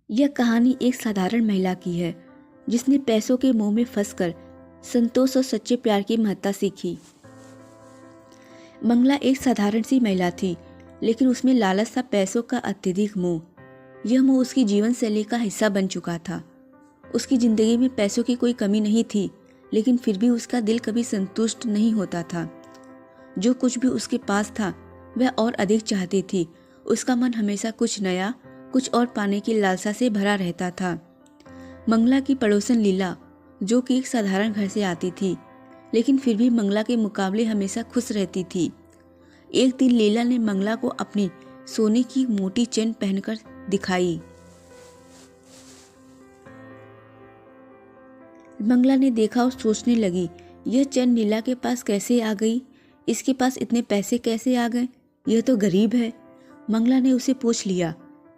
यह कहानी एक साधारण महिला की है जिसने पैसों के मोह में फंसकर संतोष और सच्चे प्यार की महत्ता सीखी। मंगला एक साधारण सी महिला थी, लेकिन उसमें लालच था, पैसों का अत्यधिक मोह। यह मोह उसकी जीवन शैली का हिस्सा बन चुका था। उसकी जिंदगी में पैसों की कोई कमी नहीं थी, लेकिन फिर भी उसका दिल कभी संतुष्ट नहीं होता था। जो कुछ भी उसके पास था वह और अधिक चाहती थी। उसका मन हमेशा कुछ नया, कुछ और पाने की लालसा से भरा रहता था। मंगला की पड़ोसन लीला, जो कि एक साधारण घर से आती थी, लेकिन फिर भी मंगला के मुकाबले हमेशा खुश रहती थी। एक दिन लीला ने मंगला को अपनी सोने की मोटी चेन पहनकर दिखाई। मंगला ने देखा और सोचने लगी, यह चेन लीला के पास कैसे आ गई? इसके पास इतने पैसे कैसे आ गए? यह तो गरीब है। मंगला ने उसे पूछ लिया।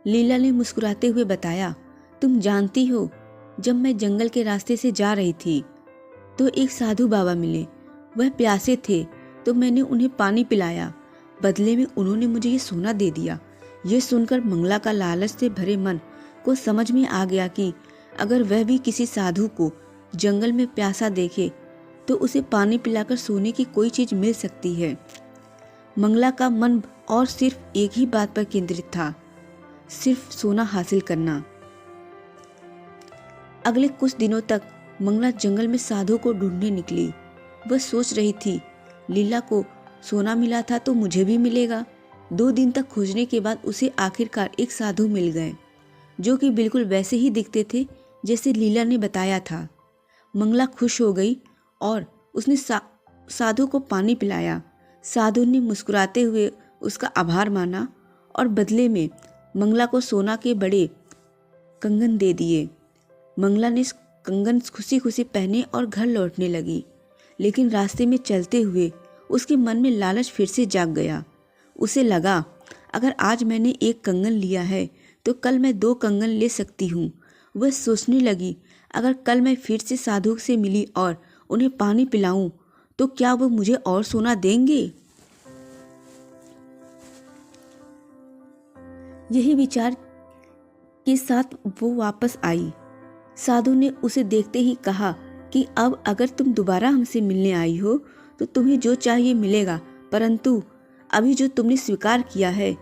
लीला ने मुस्कुराते हुए बताया, तुम जानती हो, जब मैं जंगल के रास्ते से जा रही थी तो एक साधु बाबा मिले। वह प्यासे थे तो मैंने उन्हें पानी पिलाया। बदले में उन्होंने मुझे ये सोना दे दिया। यह सुनकर मंगला का लालच से भरे मन को समझ में आ गया कि अगर वह भी किसी साधु को जंगल में प्यासा देखे तो उसे पानी पिलाकर सोने की कोई चीज मिल सकती है। मंगला का मन और सिर्फ एक ही बात पर केंद्रित था, सिर्फ सोना हासिल करना। अगले कुछ दिनों तक मंगला जंगल में साधु को ढूंढने निकली। वह सोच रही थी, लीला को सोना मिला था तो मुझे भी मिलेगा। 2 दिन तक खोजने के बाद उसे आखिरकार एक साधु मिल गए, जो कि बिल्कुल वैसे ही दिखते थे जैसे लीला ने बताया था। मंगला खुश हो गई और उसने साधु को पानी पिलाया। साधु ने मुस्कुराते हुए उसका आभार माना और बदले में मंगला को सोना के बड़े कंगन दे दिए। मंगला ने कंगन खुशी खुशी पहने और घर लौटने लगी, लेकिन रास्ते में चलते हुए उसके मन में लालच फिर से जाग गया। उसे लगा, अगर आज मैंने एक कंगन लिया है तो कल मैं 2 कंगन ले सकती हूँ। वह सोचने लगी, अगर कल मैं फिर से साधु से मिली और उन्हें पानी पिलाऊं तो क्या वो मुझे और सोना देंगे? यही विचार के साथ वो वापस आई। साधु ने उसे देखते ही कहा कि अब अगर तुम दोबारा हमसे मिलने आई हो तो तुम्हें जो चाहिए मिलेगा, परंतु अभी जो तुमने स्वीकार किया है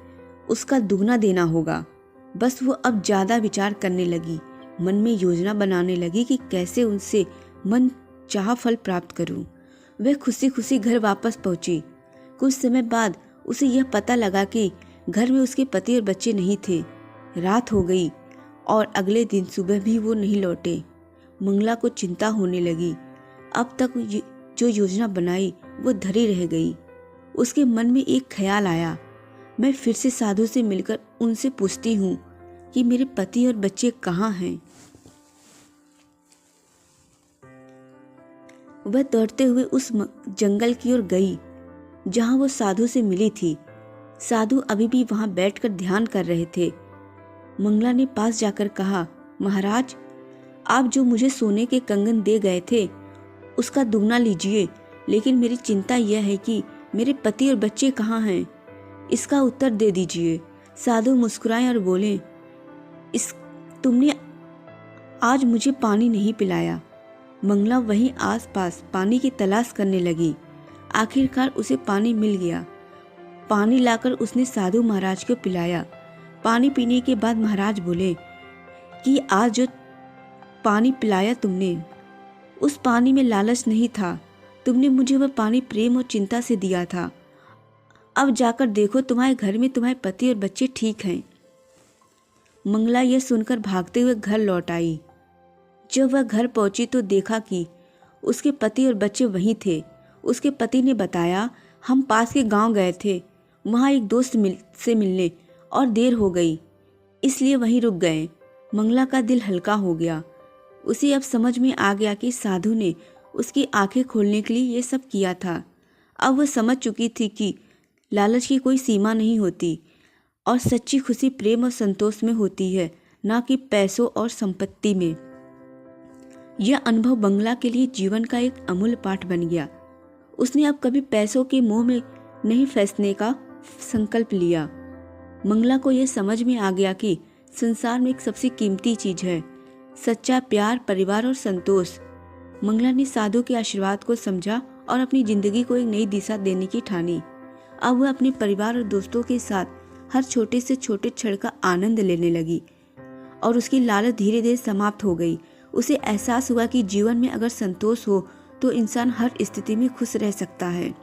उसका दुगना देना होगा। बस वो अब ज़्यादा विचार करने लगी, मन में योजना बनाने लगी कि कैसे उनसे मन चाहा फल प्राप्त करूं। वह खुशी खुशी घर वापस पहुंची। कुछ समय बाद उसे यह पता लगा कि घर में उसके पति और बच्चे नहीं थे। रात हो गई और अगले दिन सुबह भी वो नहीं लौटे। मंगला को चिंता होने लगी। अब तक जो योजना बनाई वो धरी रह गई। उसके मन में एक ख्याल आया, मैं फिर से साधु से मिलकर उनसे पूछती हूँ कि मेरे पति और बच्चे कहाँ हैं। वह दौड़ते हुए उस जंगल की ओर गई जहाँ वो साधु से मिली थी। साधु अभी भी वहाँ बैठकर ध्यान कर रहे थे। मंगला ने पास जाकर कहा, महाराज, आप जो मुझे सोने के कंगन दे गए थे उसका दुगना लीजिए, लेकिन मेरी चिंता यह है कि मेरे पति और बच्चे कहाँ हैं, इसका उत्तर दे दीजिए। साधु मुस्कुराए और बोले, तुमने आज मुझे पानी नहीं पिलाया। मंगला वहीं आसपास पानी की तलाश करने लगी। आखिरकार उसे पानी मिल गया। पानी लाकर उसने साधु महाराज को पिलाया। पानी पीने के बाद महाराज बोले कि आज जो पानी पिलाया तुमने, उस पानी में लालच नहीं था। तुमने मुझे वह पानी प्रेम और चिंता से दिया था। अब जाकर देखो, तुम्हारे घर में तुम्हारे पति और बच्चे ठीक हैं। मंगला यह सुनकर भागते हुए घर लौट आई। जब वह घर पहुंची तो देखा कि उसके पति और बच्चे वहीं थे। उसके पति ने बताया, हम पास के गांव गए थे, वहां एक दोस्त से मिलने और देर हो गई, इसलिए वहीं रुक गए। मंगला का दिल हल्का हो गया। उसे अब समझ में आ गया कि साधु ने उसकी आंखें खोलने के लिए ये सब किया था। अब वह समझ चुकी थी कि लालच की कोई सीमा नहीं होती और सच्ची खुशी प्रेम और संतोष में होती है, ना कि पैसों और संपत्ति में। यह अनुभव मंगला के लिए जीवन का एक अमूल्य पाठ बन गया। उसने अब कभी पैसों के मोह में नहीं फंसने का संकल्प लिया। मंगला को यह समझ में आ गया कि संसार में एक सबसे कीमती चीज है, सच्चा प्यार, परिवार और संतोष। मंगला ने साधु के आशीर्वाद को समझा और अपनी जिंदगी को एक नई दिशा देने की ठानी। अब वह अपने परिवार और दोस्तों के साथ हर छोटे से छोटे क्षण का आनंद लेने लगी और उसकी लालच धीरे धीरे समाप्त हो गई। उसे एहसास हुआ कि जीवन में अगर संतोष हो तो इंसान हर स्थिति में खुश रह सकता है।